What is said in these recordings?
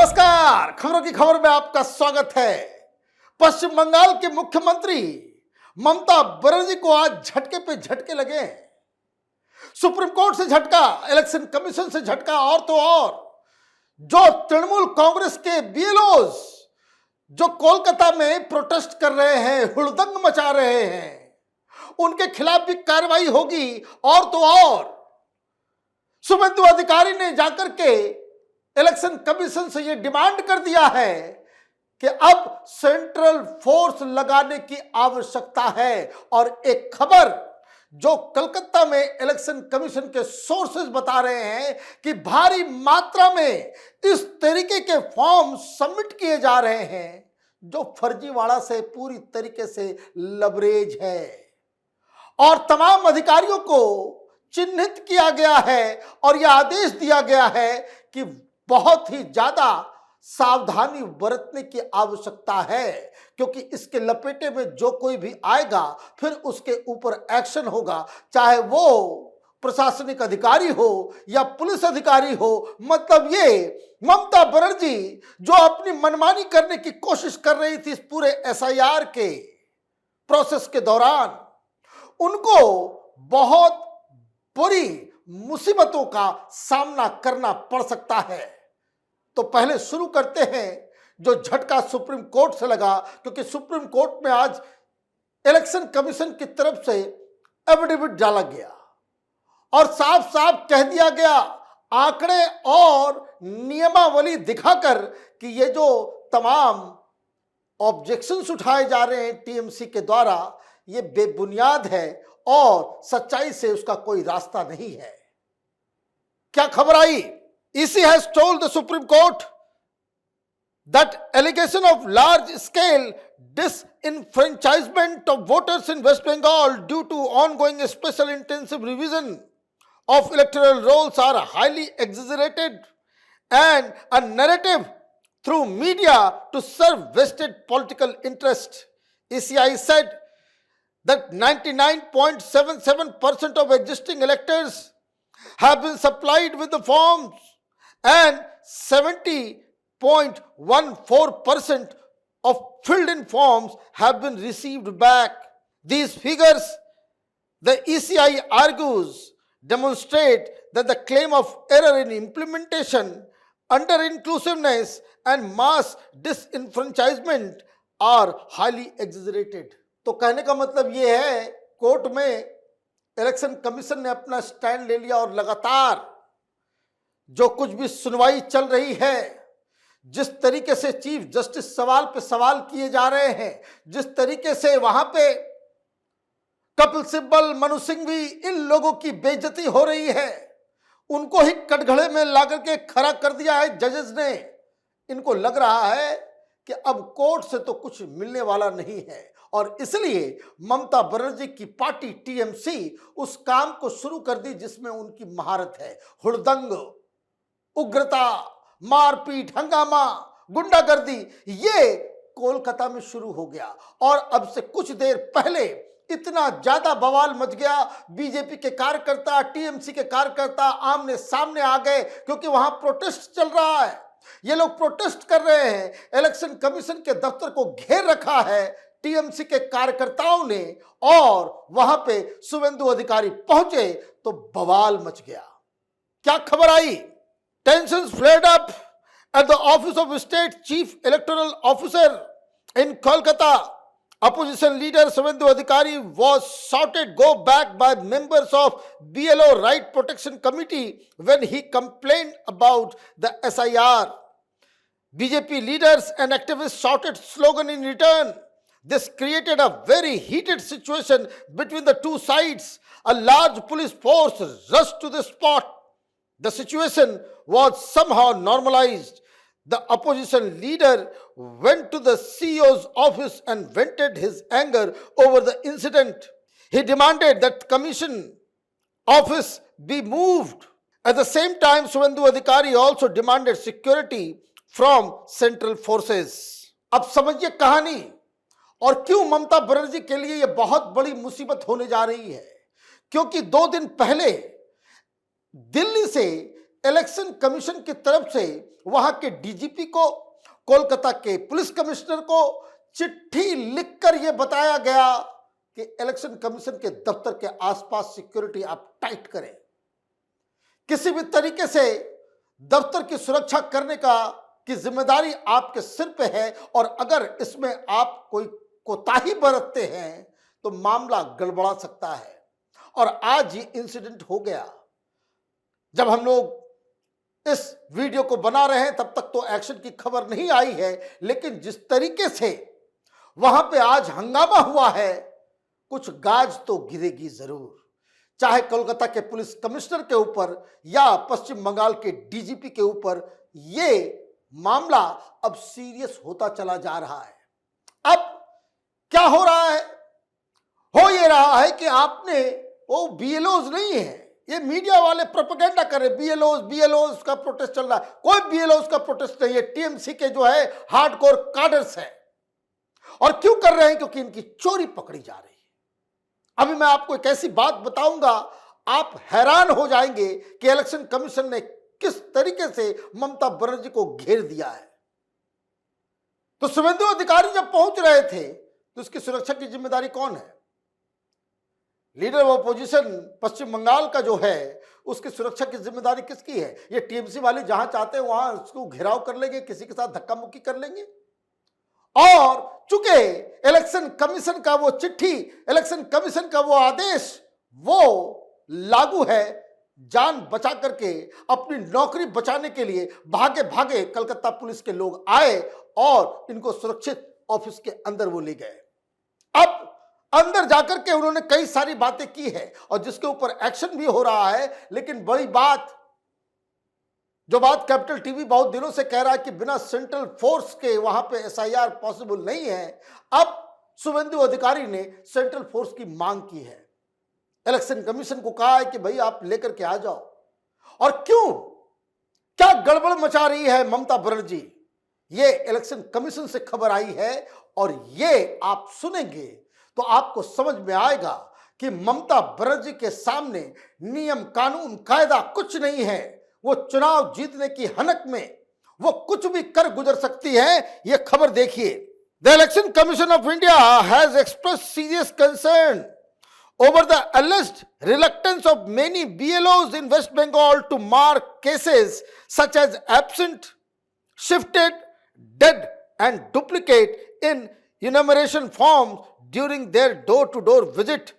नमस्कार, खबरों की खबर में आपका स्वागत है। पश्चिम बंगाल के मुख्यमंत्री ममता बनर्जी को आज झटके पे झटके लगे हैं। सुप्रीम कोर्ट से झटका, इलेक्शन कमीशन से झटका और तो और जो तृणमूल कांग्रेस के बीएलओज जो कोलकाता में प्रोटेस्ट कर रहे हैं, हुड़दंग मचा रहे हैं, उनके खिलाफ भी कार्रवाई होगी। और तो और शुभेंदु अधिकारी ने जाकर के इलेक्शन कमीशन से यह डिमांड कर दिया है कि अब सेंट्रल फोर्स लगाने की आवश्यकता है। और एक खबर जो कलकत्ता में इलेक्शन कमीशन के सोर्सेज बता रहे हैं कि भारी मात्रा में इस तरीके के फॉर्म सबमिट किए जा रहे हैं जो फर्जीवाड़ा से पूरी तरीके से लबरेज है। और तमाम अधिकारियों को चिन्हित किया गया है और यह आदेश दिया गया है कि बहुत ही ज्यादा सावधानी बरतने की आवश्यकता है, क्योंकि इसके लपेटे में जो कोई भी आएगा फिर उसके ऊपर एक्शन होगा, चाहे वो प्रशासनिक अधिकारी हो या पुलिस अधिकारी हो। मतलब ये ममता बनर्जी जो अपनी मनमानी करने की कोशिश कर रही थी इस पूरे एसआईआर के प्रोसेस के दौरान, उनको बहुत बुरी मुसीबतों का सामना करना पड़ सकता है। तो पहले शुरू करते हैं जो झटका सुप्रीम कोर्ट से लगा, क्योंकि सुप्रीम कोर्ट में आज इलेक्शन कमीशन की तरफ से एफिडेविट डाला गया और साफ साफ कह दिया गया आंकड़े और नियमावली दिखाकर कि ये जो तमाम ऑब्जेक्शंस उठाए जा रहे हैं टीएमसी के द्वारा, ये बेबुनियाद है और सच्चाई से उसका कोई रास्ता नहीं है। क्या खबर आई? EC has told the Supreme Court that allegation of large-scale disenfranchisement of voters in West Bengal due to ongoing special intensive revision of electoral rolls are highly exaggerated and a narrative through media to serve vested political interest. ECI said that 99.77% of existing electors have been supplied with the forms and 70.14% of filled in forms have been received back. These figures, the ECI argues, demonstrate that the claim of error in implementation, under-inclusiveness and mass disenfranchisement are highly exaggerated. तो कहने का मतलब ये है, court में election commission ने अपना stand ले लिया और लगातार जो कुछ भी सुनवाई चल रही है, जिस तरीके से चीफ जस्टिस सवाल पे सवाल किए जा रहे हैं, जिस तरीके से वहां पे कपिल सिब्बल, मनु सिंघवी, इन लोगों की बेइज्जती हो रही है, उनको ही कटघरे में लाकर के खड़ा कर दिया है जजेस ने। इनको लग रहा है कि अब कोर्ट से तो कुछ मिलने वाला नहीं है और इसलिए ममता बनर्जी की पार्टी टीएमसी उस काम को शुरू कर दी जिसमें उनकी महारत है। हुड़दंग, उग्रता, मारपीट, हंगामा, गुंडागर्दी, ये कोलकाता में शुरू हो गया। और अब से कुछ देर पहले इतना ज्यादा बवाल मच गया, बीजेपी के कार्यकर्ता, टीएमसी के कार्यकर्ता आमने सामने आ गए, क्योंकि वहां प्रोटेस्ट चल रहा है। ये लोग प्रोटेस्ट कर रहे हैं, इलेक्शन कमीशन के दफ्तर को घेर रखा है टीएमसी के कार्यकर्ताओं ने, और वहां पे शुभेंदु अधिकारी पहुंचे तो बवाल मच गया। क्या खबर आई? Tensions flared up at the office of State Chief Electoral Officer in Kolkata. Opposition leader Subhendu Adhikari was shouted "Go back" by members of BLO Right Protection Committee when he complained about the SIR. BJP leaders and activists shouted slogan in return. This created a very heated situation between the two sides. A large police force rushed to the spot. The situation was somehow normalized. The opposition leader went to the CEO's office and vented his anger over the incident. He demanded that commission office be moved. At the same time, Subhendu Adhikari also demanded security from central forces. अब समझिए कहानी और क्यों ममता बनर्जी के लिए यह बहुत बड़ी मुसीबत होने जा रही है। क्योंकि 2 दिन पहले दिल्ली से इलेक्शन कमीशन की तरफ से वहां के डीजीपी को, कोलकाता के पुलिस कमिश्नर को चिट्ठी लिखकर यह बताया गया कि इलेक्शन कमीशन के दफ्तर के आसपास सिक्योरिटी आप टाइट करें, किसी भी तरीके से दफ्तर की सुरक्षा करने की जिम्मेदारी आपके सिर पे है, और अगर इसमें आप कोई कोताही बरतते हैं तो मामला गड़बड़ा सकता है। और आज ये इंसिडेंट हो गया। जब हम लोग इस वीडियो को बना रहे हैं तब तक तो एक्शन की खबर नहीं आई है, लेकिन जिस तरीके से वहां पे आज हंगामा हुआ है, कुछ गाज तो गिरेगी जरूर, चाहे कोलकाता के पुलिस कमिश्नर के ऊपर या पश्चिम बंगाल के डीजीपी के ऊपर। ये मामला अब सीरियस होता चला जा रहा है। अब क्या हो रहा है? हो ये रहा है कि आपने, वो बीएलओज नहीं है, ये मीडिया वाले प्रोपेगेंडा कर रहे, बीएलओज का प्रोटेस्ट चल रहा है। कोई बीएलओज का प्रोटेस्ट नहीं है, टीएमसी के जो है हार्डकोर काडर्स है। और क्यों कर रहे हैं? क्योंकि इनकी चोरी पकड़ी जा रही है। अभी मैं आपको एक ऐसी बात बताऊंगा, आप हैरान हो जाएंगे कि इलेक्शन कमीशन ने किस तरीके से ममता बनर्जी को घेर दिया है। तो शुभेंदु अधिकारी जब पहुंच रहे थे तो उसकी सुरक्षा की जिम्मेदारी कौन है? लीडर ऑफ अपोजिशन पश्चिम बंगाल का जो है, उसकी सुरक्षा की जिम्मेदारी किसकी है? ये टीएमसी वाले जहां चाहते हैं वहां उसको घेराव कर लेंगे, किसी के साथ धक्का मुक्की कर लेंगे। और चूंकि इलेक्शन कमीशन का वो चिट्ठी, इलेक्शन कमीशन का वो आदेश वो लागू है, जान बचा करके अपनी नौकरी बचाने के लिए भागे भागे कलकत्ता पुलिस के लोग आए और इनको सुरक्षित ऑफिस के अंदर वो ले गए। अब अंदर जाकर के उन्होंने कई सारी बातें की है और जिसके ऊपर एक्शन भी हो रहा है। लेकिन बड़ी बात, जो बात कैपिटल टीवी बहुत दिनों से कह रहा है कि बिना सेंट्रल फोर्स के वहां पे एसआईआर पॉसिबल नहीं है, अब शुभेंदु अधिकारी ने सेंट्रल फोर्स की मांग की है। इलेक्शन कमीशन को कहा है कि भाई आप लेकर के आ जाओ। और क्यों, क्या गड़बड़ मचा रही है ममता बनर्जी, ये इलेक्शन कमीशन से खबर आई है और ये आप सुनेंगे तो आपको समझ में आएगा कि ममता बनर्जी के सामने नियम कानून कायदा कुछ नहीं है। वो चुनाव जीतने की हनक में वो कुछ भी कर गुजर सकती है। ये खबर देखिए। The election commission of India has expressed serious concern over the alleged reluctance of many BLOs in West Bengal to mark cases such as absent, shifted, dead and duplicate in enumeration forms during their door-to-door visit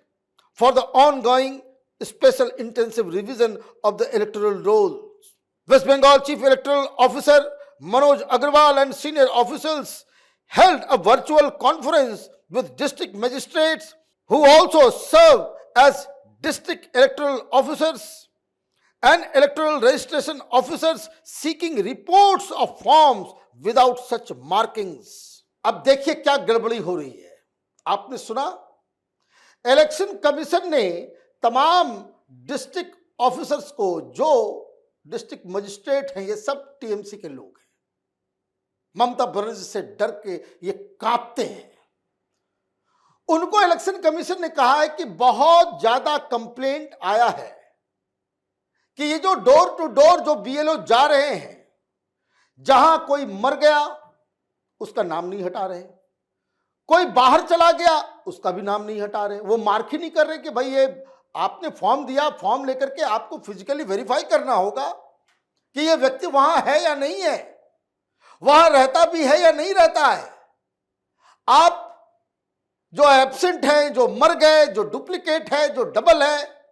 for the ongoing special intensive revision of the electoral rolls. West Bengal Chief Electoral Officer Manoj Agarwal and senior officials held a virtual conference with district magistrates who also serve as district electoral officers and electoral registration officers seeking reports of forms without such markings. अब देखिए क्या गड़बड़ी हो रही है। आपने सुना, election commission ने तमाम डिस्ट्रिक्ट ऑफिसर्स को, जो डिस्ट्रिक्ट मजिस्ट्रेट हैं, ये सब टीएमसी के लोग हैं, ममता बनर्जी से डर के ये कांपते हैं। उनको इलेक्शन कमीशन ने कहा है कि बहुत ज्यादा कंप्लेंट आया है कि ये जो डोर टू डोर जो बीएलओ जा रहे हैं, जहां कोई मर गया उसका नाम नहीं हटा रहे, कोई बाहर चला गया उसका भी नाम नहीं हटा रहे, वो मार्क ही नहीं कर रहे कि भाई ये आपने फॉर्म दिया, फॉर्म लेकर के आपको फिजिकली वेरीफाई करना होगा कि ये व्यक्ति वहां है या नहीं है, वहां रहता भी है या नहीं रहता है। आप जो एब्सेंट है, जो मर गए, जो डुप्लीकेट है, जो डबल है,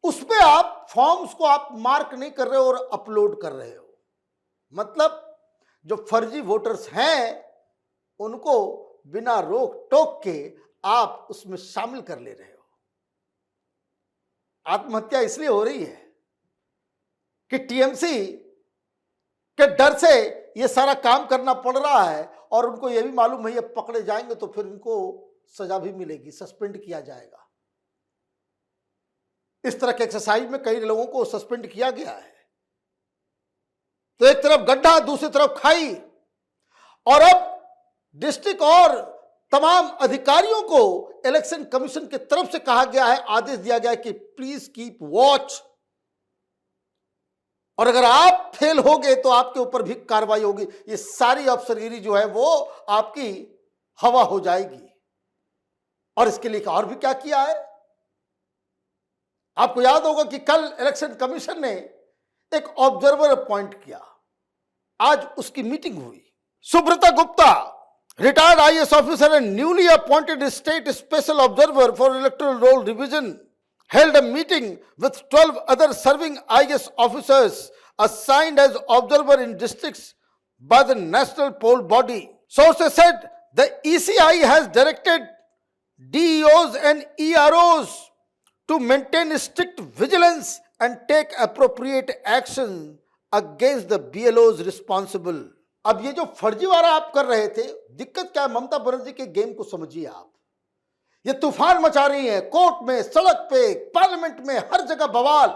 उस पे आप फॉर्म्स को आप मार्क नहीं कर रहे हो और अपलोड कर रहे हो। मतलब जो फर्जी वोटर्स हैं उनको बिना रोक टोक के आप उसमें शामिल कर ले रहे हो। आत्महत्या इसलिए हो रही है कि टीएमसी के डर से ये सारा काम करना पड़ रहा है और उनको ये भी मालूम है ये पकड़े जाएंगे तो फिर इनको सजा भी मिलेगी, सस्पेंड किया जाएगा। इस तरह के एक्सरसाइज में कई लोगों को सस्पेंड किया गया है। तो एक तरफ गड्ढा, दूसरी तरफ खाई। और अब डिस्ट्रिक्ट और तमाम अधिकारियों को इलेक्शन कमीशन की तरफ से कहा गया है, आदेश दिया गया है कि प्लीज कीप वॉच और अगर आप फेल हो गए तो आपके ऊपर भी कार्रवाई होगी। ये सारी अफसरगिरी जो है वो आपकी हवा हो जाएगी। और इसके लिए और भी क्या किया है, आपको याद होगा कि कल इलेक्शन कमीशन ने एक ऑब्जर्वर अपॉइंट किया, आज उसकी मीटिंग हुई। Subrata Gupta, retired IAS officer and newly appointed state special observer for electoral roll revision, held a meeting with 12 other serving IAS officers assigned as observer in districts by the national poll body. Sources said the ECI has directed DEOs and EROs to maintain strict vigilance and take appropriate action against the BLOs responsible. अब ये जो फर्जीवाड़ा आप कर रहे थे, दिक्कत क्या है, ममता बनर्जी के गेम को समझिए आप। ये तूफान मचा रही है, कोर्ट में, सड़क पे, पार्लियामेंट में, हर जगह बवाल,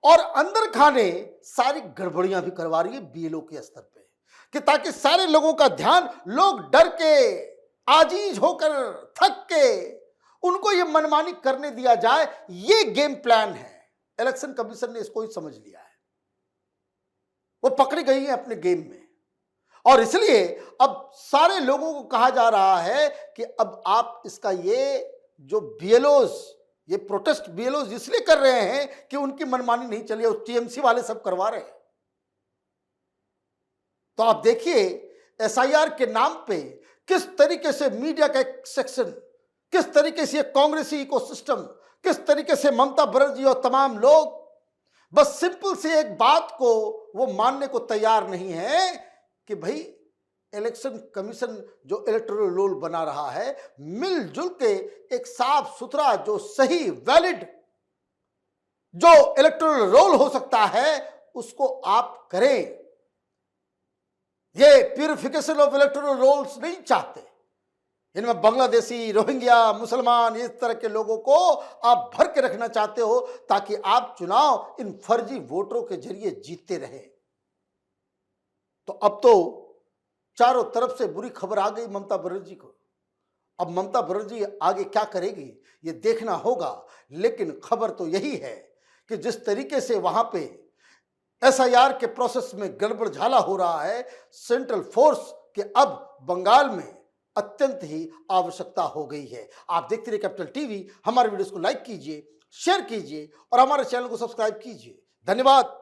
और अंदर खाने सारी गड़बड़ियां भी करवा रही है बीएलओ के स्तर पे, कि ताकि सारे लोगों का ध्यान, लोग डर के, आजीज होकर, थक के उनको ये मनमानी करने दिया जाए। ये गेम प्लान है। इलेक्शन कमीशन ने इसको ही समझ लिया है, वो पकड़ी गई है अपने गेम में। और इसलिए अब सारे लोगों को कहा जा रहा है कि अब आप इसका ये जो बीएलओज, ये प्रोटेस्ट बीएलओज इसलिए कर रहे हैं कि उनकी मनमानी नहीं चली, और टीएमसी वाले सब करवा रहे हैं। तो आप देखिए एसआईआर के नाम पे किस तरीके से मीडिया का एक सेक्शन, किस तरीके से कांग्रेसी इकोसिस्टम, किस तरीके से ममता बनर्जी और तमाम लोग बस सिंपल से एक बात को वो मानने को तैयार नहीं है कि भाई इलेक्शन कमीशन जो इलेक्टोरल रोल बना रहा है, मिलजुल के एक साफ सुथरा, जो सही, वैलिड जो इलेक्टोरल रोल हो सकता है उसको आप करें। ये प्यूरिफिकेशन ऑफ इलेक्टोरल रोल्स नहीं चाहते। इनमें बांग्लादेशी, रोहिंग्या, मुसलमान, इस तरह के लोगों को आप भर के रखना चाहते हो ताकि आप चुनाव इन फर्जी वोटरों के जरिए जीतते रहे। तो अब तो चारों तरफ से बुरी खबर आ गई ममता बनर्जी को। अब ममता बनर्जी आगे क्या करेगी ये देखना होगा, लेकिन खबर तो यही है कि जिस तरीके से वहां पे एसआईआर के प्रोसेस में गड़बड़ झाला हो रहा है, सेंट्रल फोर्स के अब बंगाल में अत्यंत ही आवश्यकता हो गई है। आप देखते रहिए कैपिटल टीवी। हमारे वीडियोस को लाइक कीजिए, शेयर कीजिए और हमारे चैनल को सब्सक्राइब कीजिए। धन्यवाद।